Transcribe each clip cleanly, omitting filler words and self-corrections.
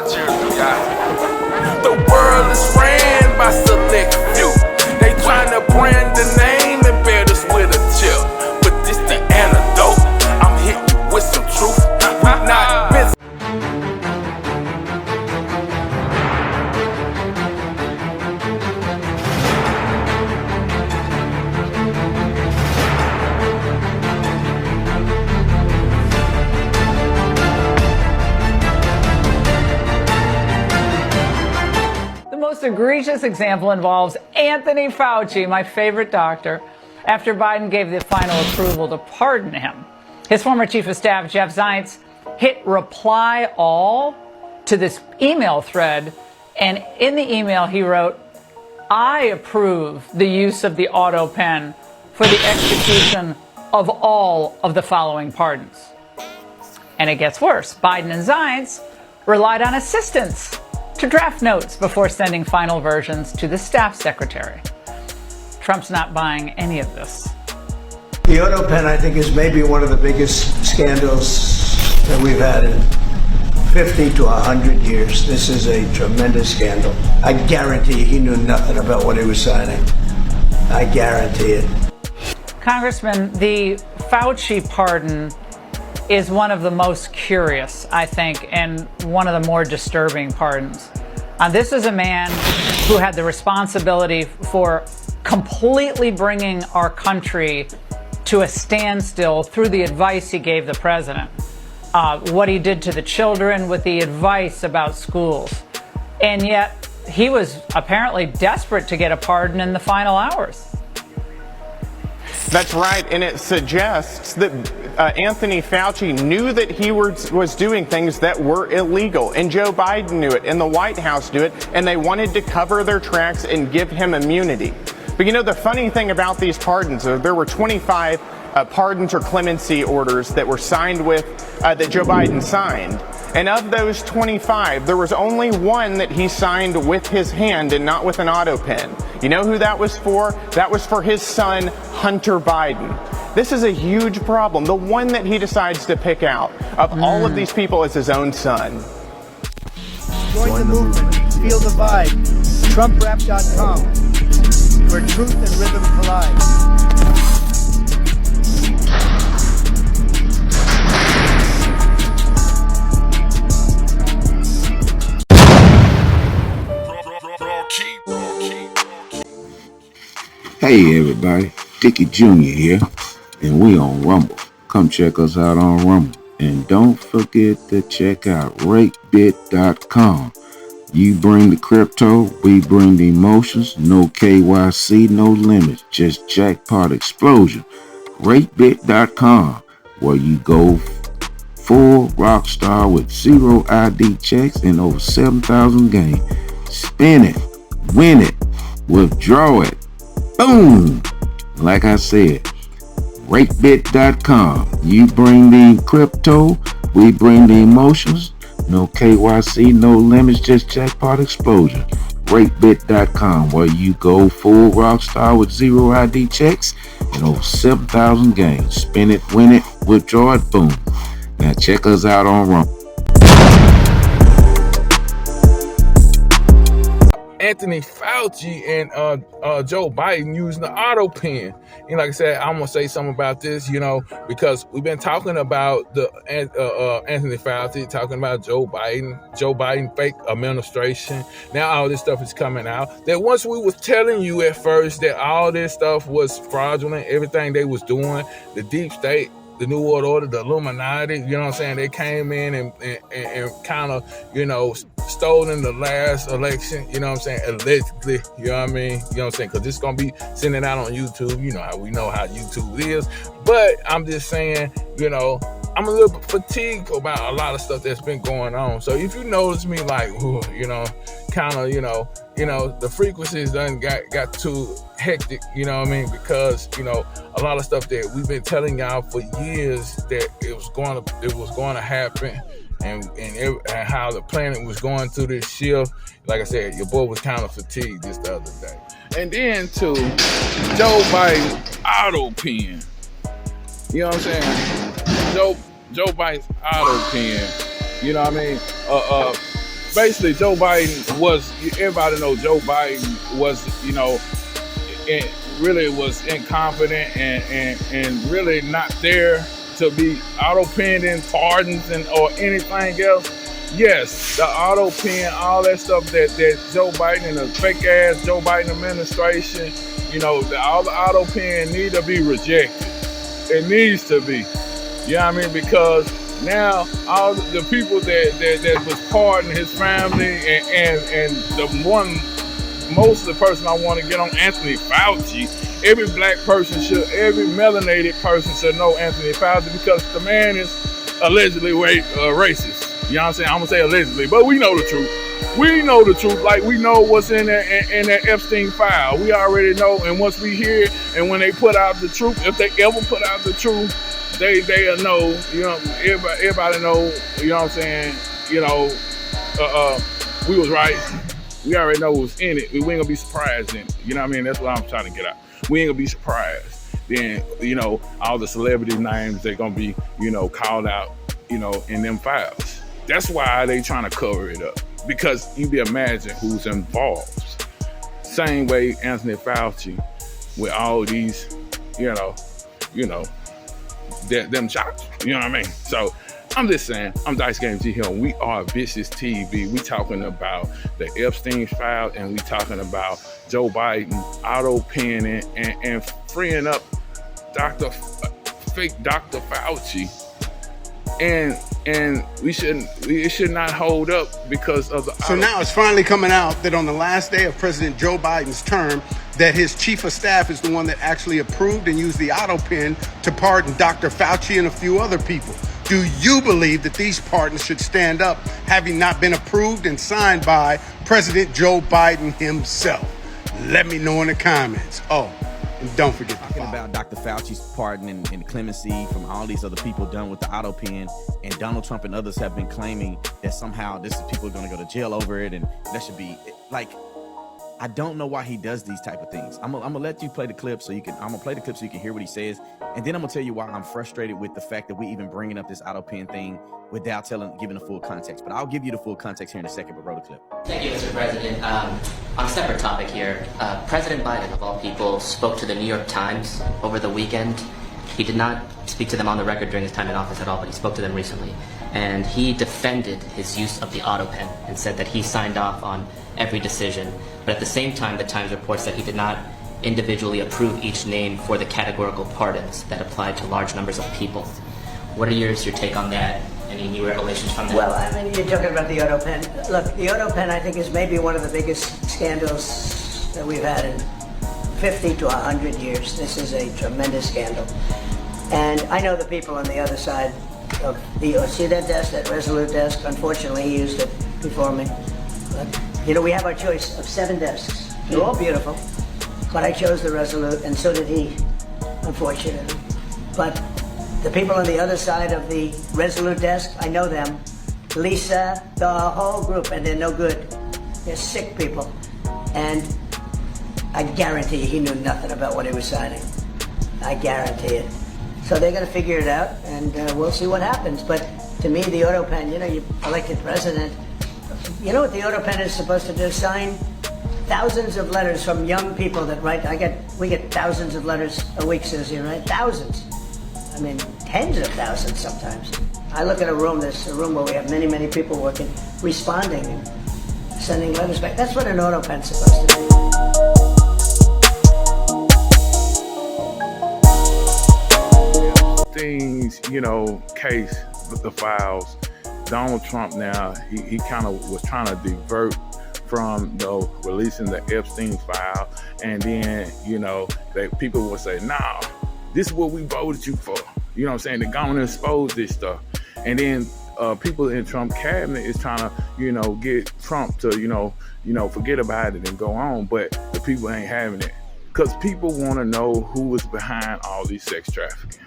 Gematria, the world is ran by select few. They tryna brand the name and bear us with a chip. But this the antidote. I'm hitting you with some truth. We not business. The most egregious example involves Anthony Fauci, my favorite doctor, after Biden gave the final approval to pardon him. His former chief of staff, Jeff Zients, hit reply all to this email thread, and in the email he wrote, "I approve the use of the AutoPen for the execution of all of the following pardons." And it gets worse. Biden and Zients relied on assistants to draft notes before sending final versions to the staff secretary. Trump's not buying any of this. The AutoPen, I think, is maybe one of the biggest scandals that we've had in 50 to 100 years. This is a tremendous scandal. I guarantee he knew nothing about what he was signing. I guarantee it. Congressman, the Fauci pardon is one of the most curious, I think, and one of the more disturbing pardons. This is a man who had the responsibility for completely bringing our country to a standstill through the advice he gave the president, what he did to the children with the advice about schools. And yet he was apparently desperate to get a pardon in the final hours. That's right, and it suggests that Anthony Fauci knew that he was doing things that were illegal, and Joe Biden knew it, and the White House knew it, and they wanted to cover their tracks and give him immunity. But you know, the funny thing about these pardons, there were 25 pardons or clemency orders that were signed with, that Joe Biden signed. And of those 25, there was only one that he signed with his hand and not with an AutoPen. You know who that was for? That was for his son, Hunter Biden. This is a huge problem. The one that he decides to pick out of all of these people is his own son. Join the movement. Feel the vibe. TrumpRap.com, where truth and rhythm collide. Hey everybody, Dickie Jr. here, and we on Rumble. Come check us out on Rumble. And don't forget to check out RateBit.com. You bring the crypto, we bring the emotions. No KYC, no limits, just jackpot explosion. RateBit.com, where you go full rock star with 0 ID checks and over 7,000 games. Spin it, win it, withdraw it. Boom! Like I said, RateBit.com. You bring the crypto, we bring the emotions. No KYC, no limits, just jackpot explosion. RateBit.com, where you go full rock star with 0 ID checks and over 7,000 games. Spin it, win it, withdraw it, boom. Now check us out on Rumble. Anthony Fauci and Joe Biden using the AutoPen. And like I said, I'm gonna say something about this, you know, because we've been talking about the Anthony Fauci, talking about Joe Biden fake administration. Now all this stuff is coming out. That once we was telling you at first that all this stuff was fraudulent, everything they was doing, the deep state, the New World Order, the Illuminati, you know what I'm saying? They came in and kind of, you know, stole in the last election, you know what I'm saying? Allegedly, you know what I mean? You know what I'm saying? Because it's going to be sending out on YouTube. You know how we know how YouTube is. But I'm just saying, you know, I'm a little fatigued about a lot of stuff that's been going on. So if you notice me like, you know, kind of, you know, the frequencies done got too hectic, you know what I mean? Because, you know, a lot of stuff that we've been telling y'all for years that it was going to happen, and how the planet was going through this shift. Like I said, your boy was kind of fatigued just the other day. And then to Joe Biden AutoPen. You know what I'm saying? Joe Biden's AutoPen. You know what I mean? basically Joe Biden was, everybody knows Joe Biden was, really was incompetent and really not there to be auto-penning pardons or anything else. Yes, the AutoPen, all that stuff that Joe Biden and the fake ass Joe Biden administration, all the AutoPen need to be rejected. It needs to be. You know what I mean? Because now all the people that was pardoning his family and the one, most of the person I want to get on, Anthony Fauci. Every black person should, every melanated person should know Anthony Fauci because the man is allegedly racist. You know what I'm saying? I'm going to say allegedly, but we know the truth. We know the truth, like we know what's in that Epstein file. We already know, and once we hear it, and when they put out the truth, if they ever put out the truth, they'll know, everybody know, you know what I'm saying, we was right. We already know what's in it. We ain't gonna be surprised in it. You know what I mean? That's what I'm trying to get out. We ain't gonna be surprised. Then, all the celebrity names, they're gonna be, called out, in them files. That's why they trying to cover it up. Because you can imagine who's involved. Same way Anthony Fauci with all these, them shots. You know what I mean? So I'm just saying, I'm Dice Game G here, and we are Vicious TV. We talking about the Epstein file, and we talking about Joe Biden auto-penning and freeing up fake Dr. Fauci. And it should not hold up because of the. So now it's finally coming out that on the last day of President Joe Biden's term, that his chief of staff is the one that actually approved and used the AutoPen to pardon Dr. Fauci and a few other people. Do you believe that these pardons should stand up, having not been approved and signed by President Joe Biden himself? Let me know in the comments. Oh, and don't forget to follow. About Dr. Fauci's pardon and the clemency from all these other people done with the AutoPen, and Donald Trump and others have been claiming that somehow people are going to go to jail over it, and that should be like. I don't know why he does these type of things. I'm gonna let you play the clip so you can. I'm gonna play the clip so you can hear what he says, and then I'm gonna tell you why I'm frustrated with the fact that we even bringing up this AutoPen thing without giving the full context. But I'll give you the full context here in a second. But roll the clip. Thank you, Mr. President. On a separate topic here, President Biden, of all people, spoke to the New York Times over the weekend. He did not speak to them on the record during his time in office at all, but he spoke to them recently. And he defended his use of the AutoPen and said that he signed off on every decision. But at the same time, the Times reports that he did not individually approve each name for the categorical pardons that applied to large numbers of people. What are your take on that? Any new revelations from that? Well, I mean, you're talking about the AutoPen. Look, the AutoPen, I think, is maybe one of the biggest scandals that we've had in 50 to 100 years. This is a tremendous scandal. And I know the people on the other side of see that desk, that Resolute desk? Unfortunately, he used it before me. But, we have our choice of 7 desks. They're all beautiful. But I chose the Resolute, and so did he, unfortunately. But the people on the other side of the Resolute desk, I know them. Lisa, the whole group, and they're no good. They're sick people. And I guarantee he knew nothing about what he was signing. I guarantee it. So they're going to figure it out, and we'll see what happens. But to me, the AutoPen, you elected president. You know what the AutoPen is supposed to do? Sign thousands of letters from young people that write. We get thousands of letters a week, Susie, right? Thousands. I mean, tens of thousands sometimes. I look at a room, there's a room where we have many, many people working, responding and sending letters back. That's what an AutoPen's supposed to do. Things, case with the files. Donald Trump now, he kind of was trying to divert from releasing the Epstein file, and then that people would say, "Nah, this is what we voted you for." You know what I'm saying? They're going to expose this stuff, and then people in Trump cabinet is trying to get Trump to forget about it and go on, but the people ain't having it because people want to know who was behind all these sex trafficking.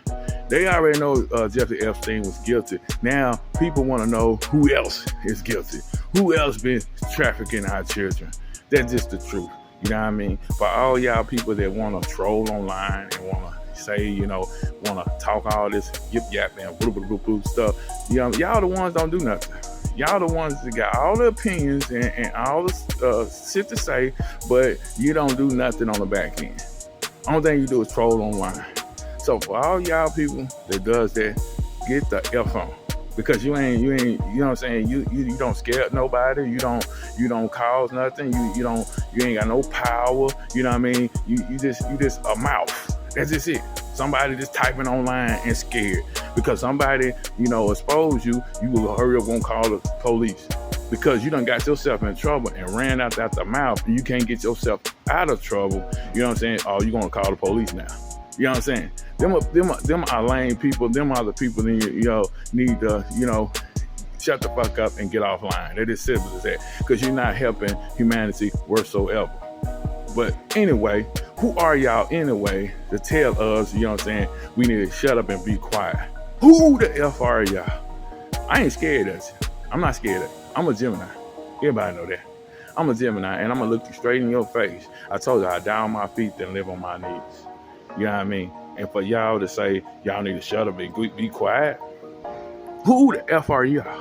They already know Jeffrey Epstein was guilty. Now people want to know who else is guilty. Who else been trafficking our children? That's just the truth. You know what I mean? For all y'all people that want to troll online and want to say, want to talk all this yip yap and blah, blah, blah, blah stuff, y'all the ones don't do nothing. Y'all the ones that got all the opinions and all the shit to say, but you don't do nothing on the back end. Only thing you do is troll online. So for all y'all people that does that, get the F on. Because you ain't, you know what I'm saying? You don't scare nobody. You don't cause nothing. You ain't got no power. You know what I mean? You just a mouth. That's just it. Somebody just typing online and scared. Because somebody, expose you, you will hurry up and call the police. Because you done got yourself in trouble and ran out the mouth, and you can't get yourself out of trouble. You know what I'm saying? Oh, you gonna call the police now. You know what I'm saying? Them are lame people. Them are the people that need to, shut the fuck up and get offline. It is simple as that. Because you're not helping humanity whatsoever. But anyway, who are y'all anyway to tell us, you know what I'm saying, we need to shut up and be quiet? Who the F are y'all? I ain't scared of you. I'm not scared of you. I'm a Gemini. Everybody know that. I'm a Gemini, and I'm going to look you straight in your face. I told you I die on my feet and live on my knees. You know what I mean? And for y'all to say y'all need to shut up and be quiet, who the F are y'all? You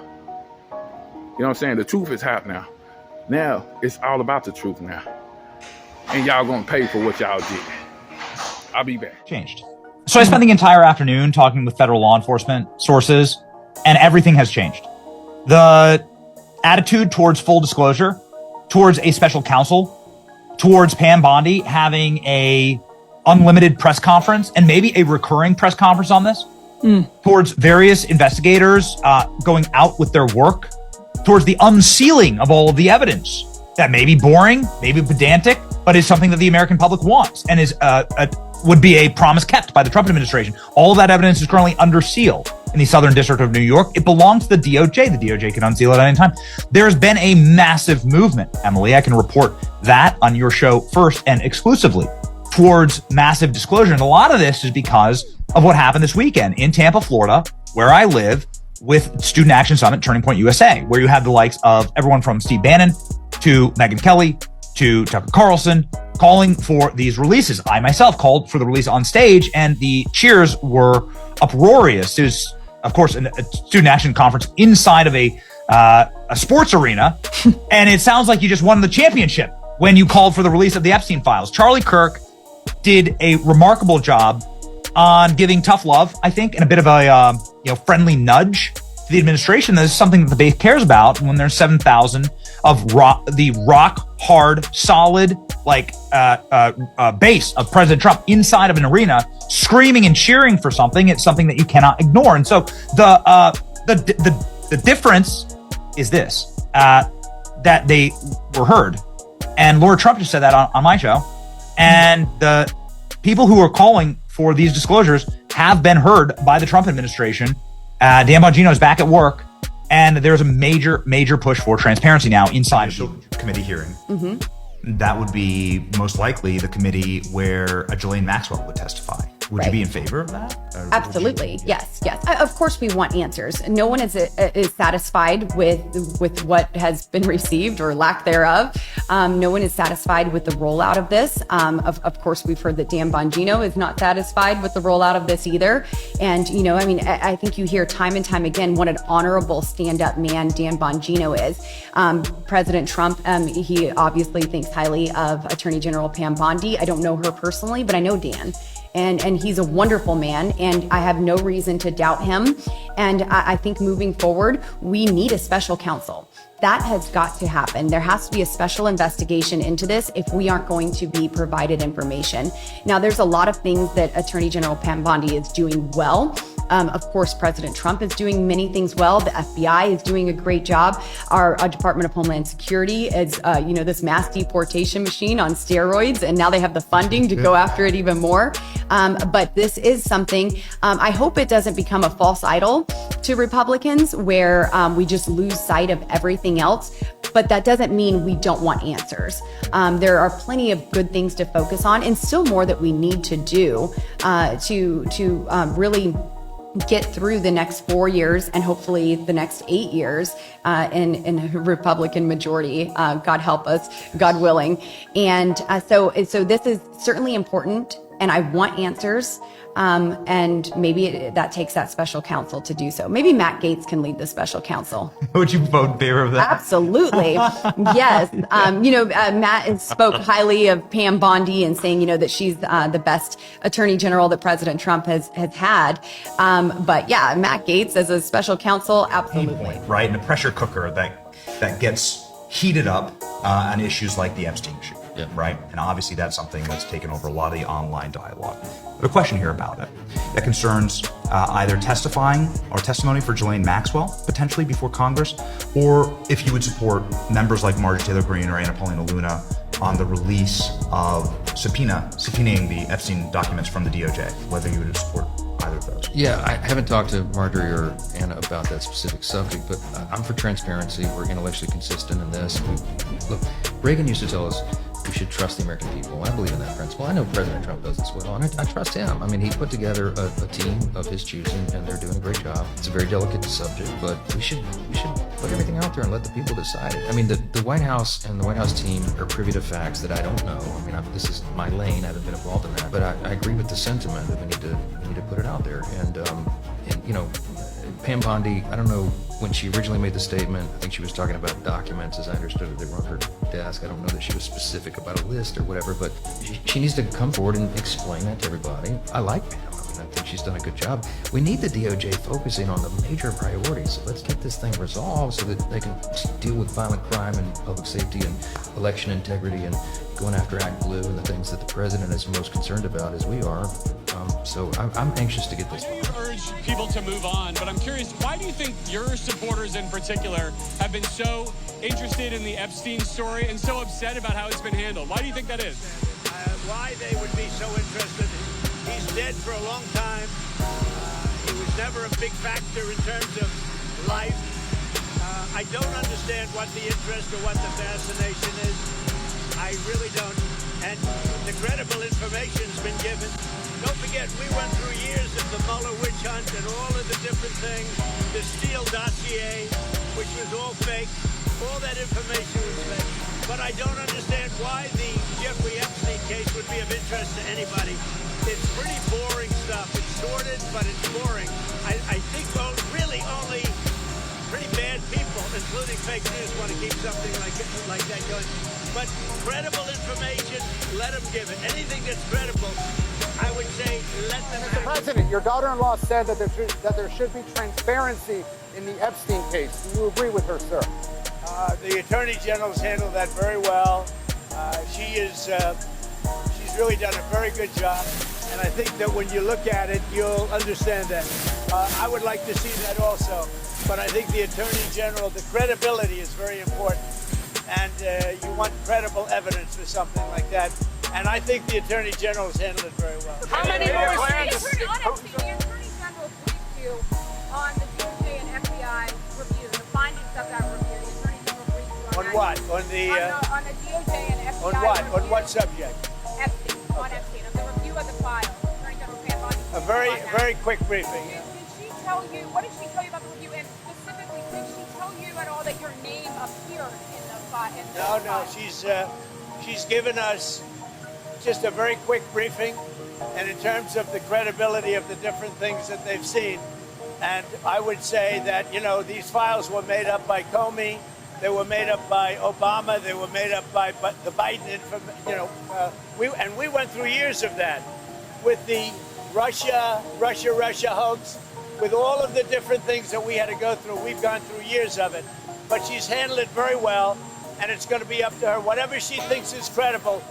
know what I'm saying? The truth is out now. Now, it's all about the truth now. And y'all gonna pay for what y'all did. I'll be back. Changed. So I spent the entire afternoon talking with federal law enforcement sources, and everything has changed. The attitude towards full disclosure, towards a special counsel, towards Pam Bondi having a unlimited press conference and maybe a recurring press conference on this, towards various investigators going out with their work, towards the unsealing of all of the evidence that may be boring, maybe pedantic, but is something that the American public wants and is would be a promise kept by the Trump administration. All of that evidence is currently under seal in the Southern District of New York. It belongs to the DOJ. The DOJ can unseal it at any time. There's been a massive movement, Emily. I can report that on your show first and exclusively towards massive disclosure. And a lot of this is because of what happened this weekend in Tampa, Florida, where I live, with Student Action Summit, Turning Point USA, where you have the likes of everyone from Steve Bannon to Megyn Kelly to Tucker Carlson calling for these releases. I myself called for the release on stage, and the cheers were uproarious. There's, of course, a student action conference inside of a sports arena, and it sounds like you just won the championship when you called for the release of the Epstein files. Charlie Kirk did a remarkable job on giving tough love, I think, and a bit of a friendly nudge to the administration. That is something that the base cares about when there's 7,000 of the rock hard, solid, base of President Trump inside of an arena, screaming and cheering for something. It's something that you cannot ignore. And so the difference is this: that they were heard, and Laura Trump just said that on my show, and the people who are calling for these disclosures have been heard by the Trump administration. Dan Bongino is back at work, and there's a major push for transparency now inside the committee hearing. Mm-hmm. That would be most likely the committee where Ghislaine Maxwell would testify. Would you be in favor of that? Absolutely. Yes. Of course, we want answers. No one is satisfied with what has been received or lack thereof. No one is satisfied with the rollout of this. Of course, we've heard that Dan Bongino is not satisfied with the rollout of this either. And, I think you hear time and time again what an honorable stand-up man Dan Bongino is. President Trump, he obviously thinks highly of Attorney General Pam Bondi. I don't know her personally, but I know Dan. And he's a wonderful man, and I have no reason to doubt him. And I think moving forward, we need a special counsel. That has got to happen. There has to be a special investigation into this if we aren't going to be provided information. Now, there's a lot of things that Attorney General Pam Bondi is doing well. Of course, President Trump is doing many things well. The FBI is doing a great job. Our Department of Homeland Security is, this mass deportation machine on steroids, and now they have the funding to go after it even more. But this is something, I hope it doesn't become a false idol to Republicans where we just lose sight of everything else. But that doesn't mean we don't want answers. There are plenty of good things to focus on, and still more that we need to do to really get through the next 4 years and hopefully the next 8 years in a Republican majority. God help us, God willing. And so this is certainly important and I want answers. And maybe that takes that special counsel to do so. Maybe Matt Gaetz can lead the special counsel. Would you vote in favor of that? Absolutely. Yes. Matt spoke highly of Pam Bondi and saying, that she's the best attorney general that President Trump has had. But yeah, Matt Gaetz as a special counsel, absolutely. Right, and a pressure cooker that gets heated up on issues like the Epstein issue. Yeah. Right? And obviously that's something that's taken over a lot of the online dialogue. But a question here about it that concerns either testifying or testimony for Ghislaine Maxwell, potentially before Congress, or if you would support members like Marjorie Taylor Greene or Anna Paulina Luna on the release of subpoenaing the Epstein documents from the DOJ, whether you would support either of those. Yeah, I haven't talked to Marjorie or Anna about that specific subject, but I'm for transparency. We're intellectually consistent in this. Look, Reagan used to tell us we should trust the American people. I believe in that principle. I know President Trump does this well, and I trust him. I mean, he put together a team of his choosing, and they're doing a great job. It's a very delicate subject, but we should put everything out there and let the people decide it. I mean, the White House and the White House team are privy to facts that I don't know. I mean, this is my lane. I haven't been involved in that, but I agree with the sentiment that we need to put it out there. And Pam Bondi, I don't know, when she originally made the statement, I think she was talking about documents, as I understood it, that were on her desk. I don't know that she was specific about a list or whatever, but she needs to come forward and explain that to everybody. I like Pam. I think she's done a good job. We need the DOJ focusing on the major priorities. So let's get this thing resolved so that they can deal with violent crime and public safety and election integrity and going after Act Blue and the things that the president is most concerned about, as we are. So I'm anxious to get this. I know you urge people to move on, but I'm curious, why do you think your supporters in particular have been so interested in the Epstein story and so upset about how it's been handled? Why do you think that is? Why they would be so interested? He's dead for a long time. He was never a big factor in terms of life. I don't understand what the interest or what the fascination is. I really don't. And the credible information's been given. Don't forget, we went through years of the Mueller witch hunt and all of the different things, the Steele dossier, which was all fake. All that information was fake. But I don't understand why the Jeffrey Epstein case would be of interest to anybody. It's pretty boring stuff. It's sordid, but it's boring. I think really only pretty bad people, including fake news, want to keep something like that going. But credible information, let them give it. Anything that's credible, I would say let them Mr. President, your daughter-in-law said that there should be transparency in the Epstein case. Do you agree with her, sir? The Attorney General's handled that very well. She's really done a very good job. And I think that when you look at it, you'll understand that. I would like to see that also. But I think the Attorney General, the credibility is very important. And you want credible evidence for something like that. And I think the Attorney General has handled it very well. How many more plans? The Attorney General briefed you on the DOJ and FBI review, the findings of that review. The Attorney General briefed you on what? On the DOJ and FBI on what? review. On what subject? Epstein. On Epstein. On the review of the file. Attorney General Pam Bondi. A very quick briefing. Did she tell you? What did she tell you about the review? And specifically, did she tell you at all that your name appeared in the file? No. She's given us just a very quick briefing, and in terms of the credibility of the different things that they've seen. And I would say that, these files were made up by Comey, they were made up by Obama, they were made up by the Biden, we went through years of that with the Russia hoax, with all of the different things that we had to go through. We've gone through years of it, but she's handled it very well, and it's going to be up to her. Whatever she thinks is credible,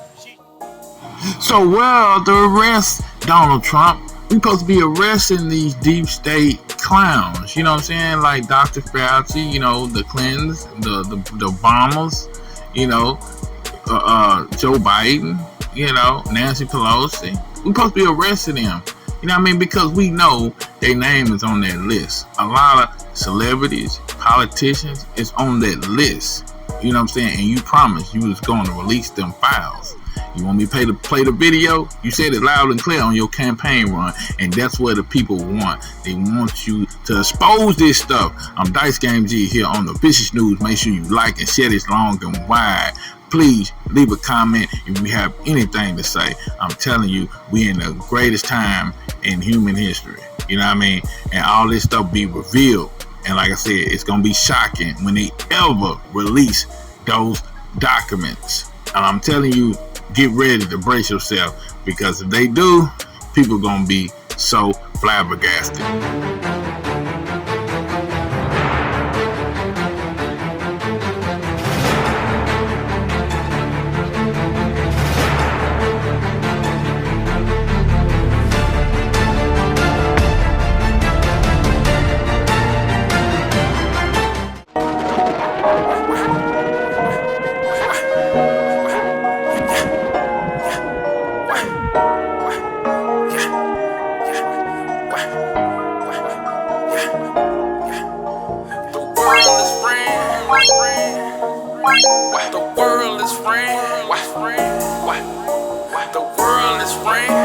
So, the arrest Donald Trump. We supposed to be arresting these deep state clowns. You know what I'm saying? Like Dr. Fauci, the Clintons, the Obamas, Joe Biden, Nancy Pelosi. We supposed to be arresting them. You know what I mean? Because we know their name is on that list. A lot of celebrities, politicians is on that list. You know what I'm saying? And you promised you was going to release them files. You want me to play the video? You said it loud and clear on your campaign run, and that's what the people want. They want you to expose this stuff. I'm Dice Game G here on the Vicious News. Make sure you like and share this long and wide. please leave a comment if you have anything to say. I'm telling you, we in the greatest time in human history. You know what I mean? And all this stuff be revealed. And like I said, it's going to be shocking when they ever release those documents. And I'm telling you, get ready to brace yourself, because if they do, people going to be so flabbergasted. The world is free. The world is free.